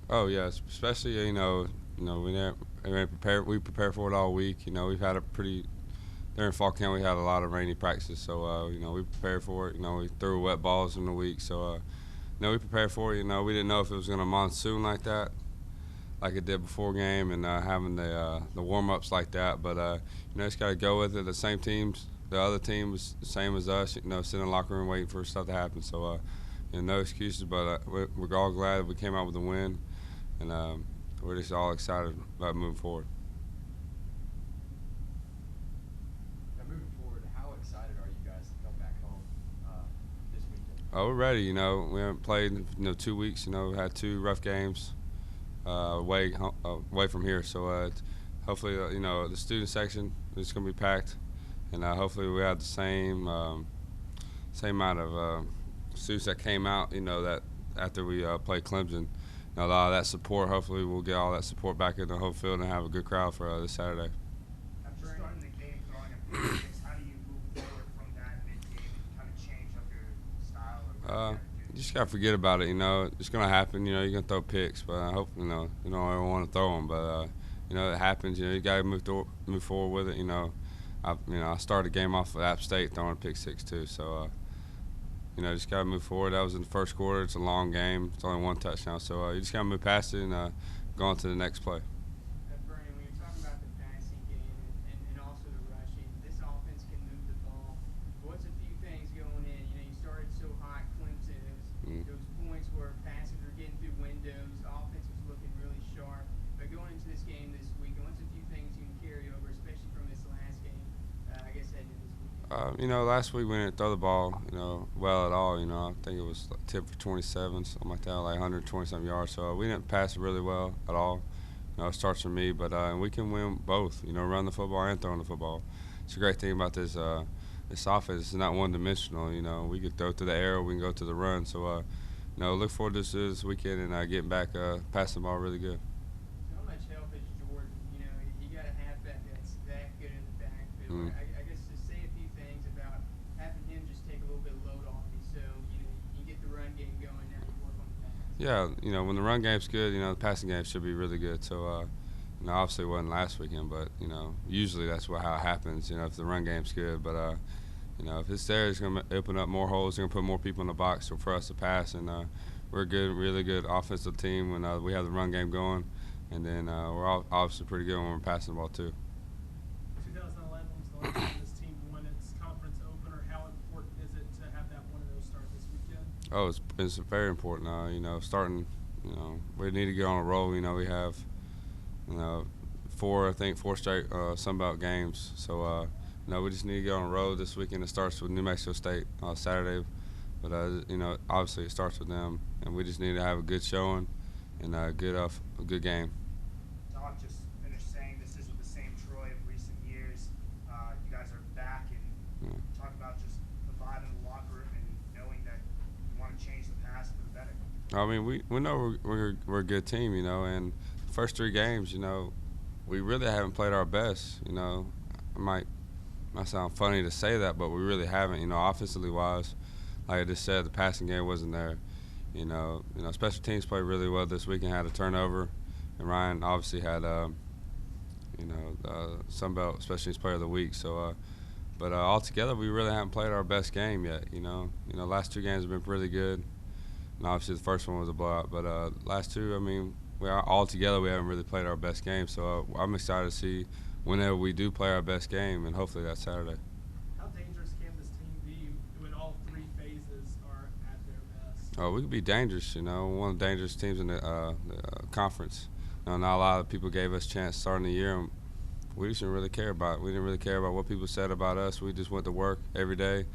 Oh yes, especially we prepare for it all week. We've had a pretty during fall camp we had a lot of rainy practices, so we prepared for it. We threw wet balls in the week, so we prepared for it. We didn't know if it was going to monsoon like that, like it did before game, and having the warm ups like that. But just got to go with it. The same teams, the other team was the same as us. Sitting in the locker room waiting for stuff to happen. So no excuses. But we're all glad we came out with a win, and we're just all excited about moving forward. Now, moving forward, how excited are you guys to come back home this weekend? Oh, we're ready. We haven't played in 2 weeks. We had two rough games away from here. So hopefully, the student section is going to be packed, and hopefully we have the same amount of students that came out. That after we played Clemson, a lot of that support. Hopefully, we'll get all that support back in the home field and have a good crowd for this Saturday. After starting the game throwing a pick six, how do you move forward from that mid-game and kind of change up your style or what Uh, you got to you do? just gotta forget about it. It's gonna happen. You're gonna throw picks, but I hope you don't ever want to throw them. But it happens. You gotta move forward with it. I started the game off with App State throwing a pick six too. So just gotta move forward. That was in the first quarter. It's a long game. It's only one touchdown. So you just gotta move past it and go on to the next play. Bernie, when you're talking about the passing game and also the rushing, this offense can move the ball. What's a few things going in? You started so hot, Clemson. Mm. Those points where passes were getting through windows, the offense was looking really sharp. But going into this game this week, what's a few things you can carry over, especially from this last game, I guess heading into this weekend? Last week we didn't throw the ball, well at all. I think it was like 10 for 27, something like that, like 120 something yards. So we didn't pass it really well at all. It starts from me, but we can win both. Run the football and throwing the football. It's a great thing about this offense. It's not one dimensional. We can throw to the air, we can go to the run. So look forward to this weekend and getting back passing the ball really good. So how much help is Jordan? You got a halfback that's that good in the backfield. Mm. I guess just say a few things about having him just take a little bit of load off you, so you get the run game going. Now you work on the pass. Yeah, when the run game's good, the passing game should be really good. So, obviously it wasn't last weekend, but usually that's how it happens. If the run game's good, but if it's there, it's gonna open up more holes. It's gonna put more people in the box for us to pass, and we're a good, really good offensive team when we have the run game going, and then we're obviously pretty good when we're passing the ball too. 2011 was the last time this team won its conference opener. How important is it to have that one of those start this weekend? Oh, it's very important. Starting. We need to get on a roll. We have, four straight Sun Belt games. So, we just need to get on a roll this weekend. It starts with New Mexico State Saturday, but obviously it starts with them, and we just need to have a good showing and a good game. Doc just finished saying this isn't the same Troy of recent years. You guys are back and Yeah. talk about just the vibe in the locker room and knowing that you want to change the past for the better. I mean, we know we're a good team, and the first three games, we really haven't played our best. It might sound funny to say that, but we really haven't. Offensively wise, like I just said, the passing game wasn't there. Special teams played really well this weekend. Had a turnover, and Ryan obviously had the Sun Belt Special Teams Player of the Week. So, but altogether, we really haven't played our best game yet. Last two games have been really good. And obviously, the first one was a blowout. But last two, I mean, all together we haven't really played our best game. So I'm excited to see whenever we do play our best game, and hopefully that's Saturday. How dangerous can this team be when all three phases are at their best? Oh, we could be dangerous. One of the dangerous teams in the conference. Not a lot of people gave us a chance starting the year, and we just didn't really care about it. We didn't really care about what people said about us. We just went to work every day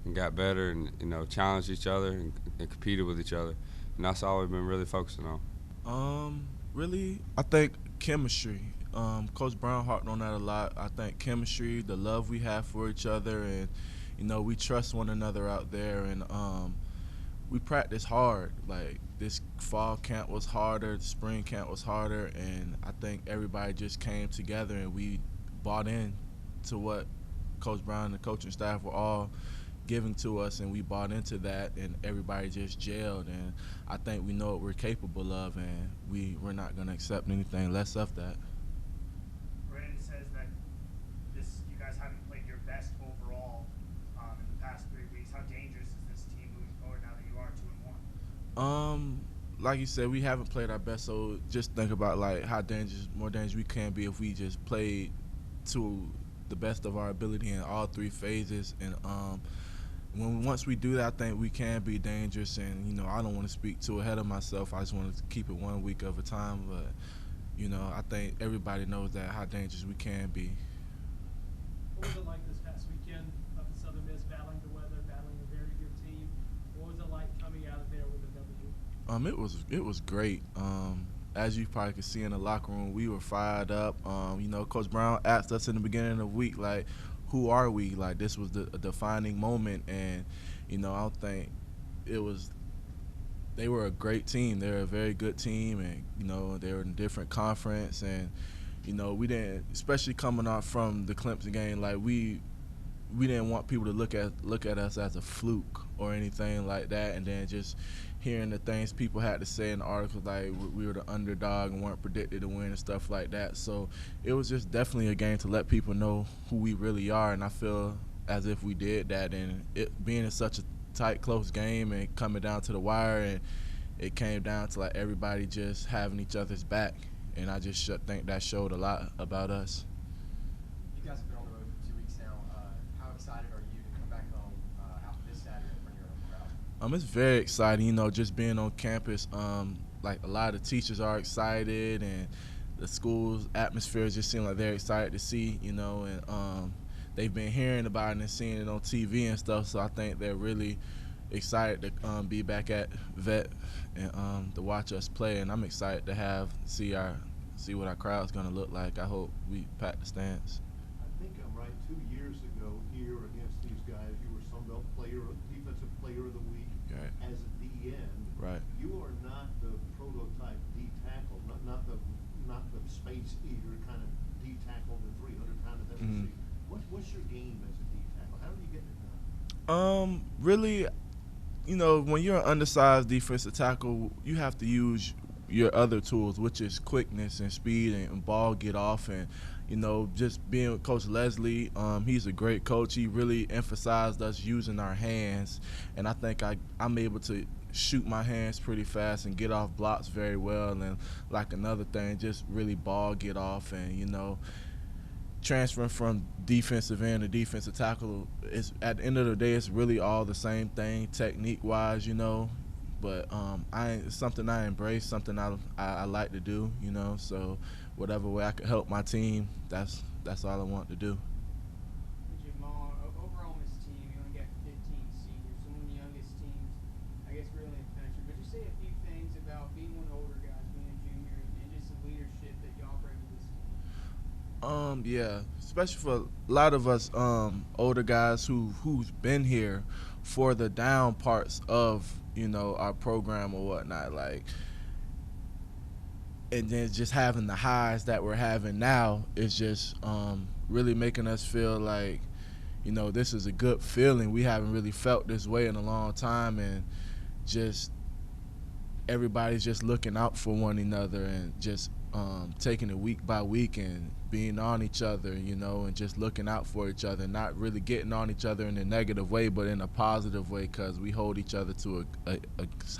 and got better and challenged each other and competed with each other. And that's all we've been really focusing on. Really, I think chemistry. Coach Brown harped on that a lot. I think chemistry, the love we have for each other, and we trust one another out there, and we practice hard. Like this fall camp was harder, the spring camp was harder, and I think everybody just came together and we bought in to what Coach Brown and the coaching staff were all giving to us, and we bought into that, and everybody just gelled. And I think we know what we're capable of, and we're not going to accept anything less of that. Brandon says that you guys haven't played your best overall in the past 3 weeks. How dangerous is this team moving forward now that you are 2-1? Like you said, we haven't played our best, so just think about like how more dangerous we can be if we just played to the best of our ability in all 3 phases. And once we do that, I think we can be dangerous. And I don't want to speak too ahead of myself. I just want to keep it 1 week at a time. But I think everybody knows that how dangerous we can be. What was it like this past weekend up at Southern Miss, battling the weather, battling a very good team? What was it like coming out of there with a W? It was great. As you probably could see in the locker room, we were fired up. Coach Brown asked us in the beginning of the week, like, who are we? Like, this was a defining moment, and I don't think they were a great team. They're a very good team, and they were in a different conference, and we didn't, especially coming off from the Clemson game, like we didn't want people to look at us as a fluke or anything like that. And then just hearing the things people had to say in the articles, like we were the underdog and weren't predicted to win and stuff like that. So it was just definitely a game to let people know who we really are, and I feel as if we did that. And it being in such a tight, close game and coming down to the wire, and it came down to like everybody just having each other's back, and I just think that showed a lot about us. You guys have been on the road for 2 weeks now. How excited are you to come back home out this Saturday in front of your own crowd? It's very exciting, just being on campus. Like a lot of teachers are excited, and the school's atmosphere just seems like they're excited to see, and they've been hearing about it and seeing it on TV and stuff. So I think they're really excited to be back at Vet and to watch us play. And I'm excited to see what our crowd's gonna look like. I hope we pack the stands. I think I'm right. 2 years ago here against these guys, you were Sun Belt Defensive Player of the Week Right. as a D end. Right. You are not the prototype D tackle, not the space eater kind of D tackle the 300 pounds that we see. What's your game as a D tackle? How are you getting it done? Really, when you're an undersized defensive tackle, you have to use your other tools, which is quickness and speed and ball get off. And just being with Coach Leslie, he's a great coach. He really emphasized us using our hands, and I think I'm able to shoot my hands pretty fast and get off blocks very well. And like another thing, just really ball get off. And transferring from defensive end to defensive tackle, is at the end of the day, it's really all the same thing technique wise, but it's something I embrace, something I like to do, so whatever way I could help my team, that's all I want to do. Jamal, overall on this team, you only got 15 seniors, so one of the youngest teams, I guess, really in the country. But just say a few things about being one of the older guys, being a junior, and just the leadership that y'all bring to this team. Yeah, especially for a lot of us older guys who's been here for the down parts of our program or whatnot, like, and then just having the highs that we're having now is just really making us feel like this is a good feeling. We haven't really felt this way in a long time, and just everybody's just looking out for one another and just taking it week by week and being on each other, and just looking out for each other, not really getting on each other in a negative way, but in a positive way, because we hold each other to a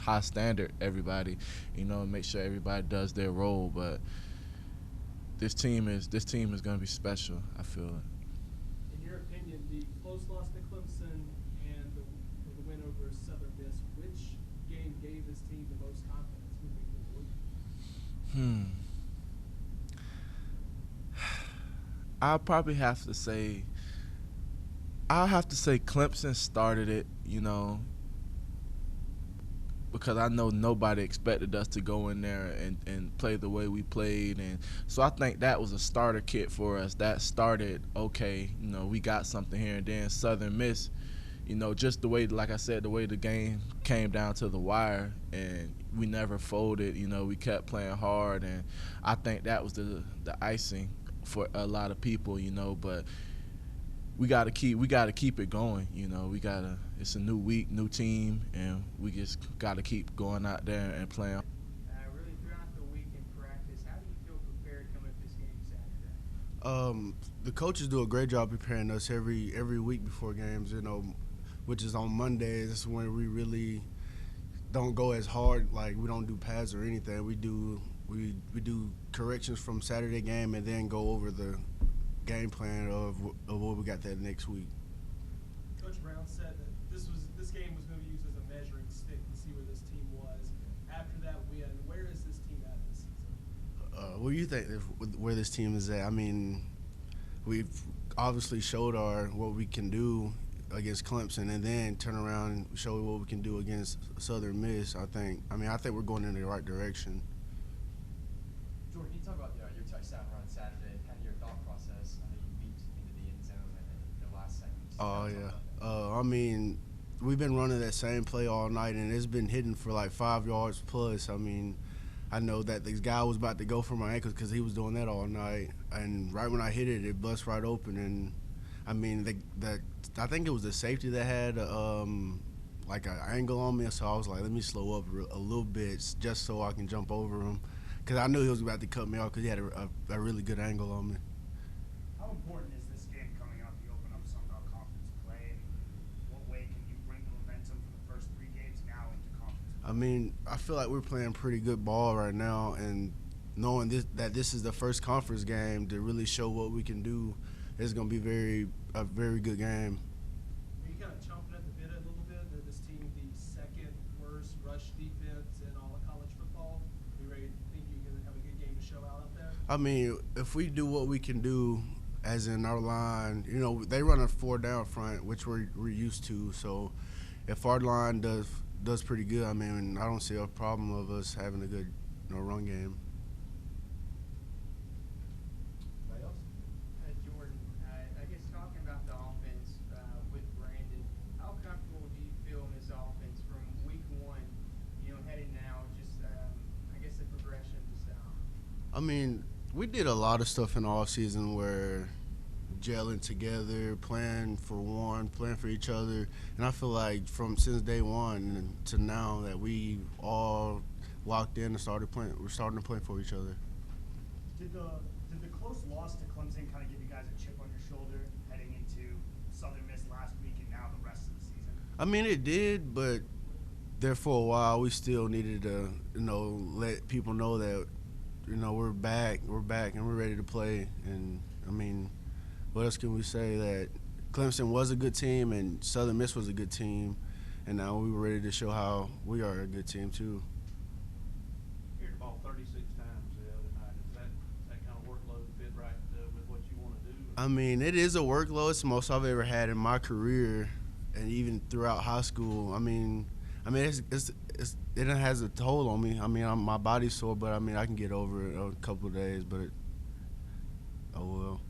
high standard, everybody, and make sure everybody does their role. But this team is going to be special, I feel it. In your opinion, the close loss to Clemson and the win over Southern Miss, which game gave this team the most confidence moving forward? I'll have to say Clemson started it, because I know nobody expected us to go in there and play the way we played. And so I think that was a starter kit for us. That started, okay, we got something here. And then Southern Miss, just the way, like I said, the way the game came down to the wire, and we never folded, we kept playing hard. And I think that was the icing for a lot of people, but we gotta keep it going. You know, it's a new week, new team, and we just gotta keep going out there and playing. Really throughout the week in practice, how do you feel prepared coming up this game Saturday? The coaches do a great job preparing us every week before games. You know, which is on Mondays. That's when we really don't go as hard. Like we don't do pads or anything. We do corrections from Saturday game and then go over the game plan of what we got that next week. Coach Brown said that this game was going to be used as a measuring stick to see where this team was after that win. Where is this team at this season? What do you think where this team is at? I mean, we've obviously showed what we can do against Clemson, and then turn around and show what we can do against Southern Miss. I think we're going in the right direction. Jordan, can you talk about your touchdown run Saturday, kind of your thought process? I know you leaped into the end zone in the last second. Oh yeah. I mean, we've been running that same play all night, and it's been hitting for like 5 yards plus. I mean, I know that this guy was about to go for my ankles because he was doing that all night, and right when I hit it, it bust right open. And I mean, I think it was the safety that had like an angle on me, so I was like, let me slow up a little bit just so I can jump over him, because I knew he was about to cut me off because he had a really good angle on me. How important is this game coming up? You open up Sun Belt Conference play, and what way can you bring the momentum from the first 3 games now into conference play? I mean, I feel like we're playing pretty good ball right now, and knowing that this is the first conference game to really show what we can do, it's going to be a very good game. Are you kind of chomping at the bit a little bit? That this team, the second worst rush defense in all of college football. Are you ready to think you're going to have a good game to show out there? I mean, if we do what we can do, as in our line, you know, they run a 4-down front, which we're used to. So if our line does pretty good, I mean, I don't see a problem of us having a good run game. Jordan, I guess talking about the offense with Brandon, how comfortable do you feel in this offense from week 1, heading now, just I guess the progression of the style? I mean, we did a lot of stuff in the offseason where gelling together, playing for each other, and I feel like since day one to now that we all locked in and we're starting to play for each other. Did the close loss to Clemson kind of give you guys a chip on your shoulder heading into Southern Miss last week and now the rest of the season? I mean, it did, but there for a while we still needed to, let people know that, we're back, and we're ready to play. And I mean, what else can we say? That Clemson was a good team and Southern Miss was a good team, and now we were ready to show how we are a good team too. You heard the ball 36 times the other night. Does that kind of workload fit right with what you want to do? I mean, it is a workload. It's the most I've ever had in my career, and even throughout high school. I mean, it has a toll on me. I mean, my body's sore, but I mean, I can get over it in a couple of days. But oh well.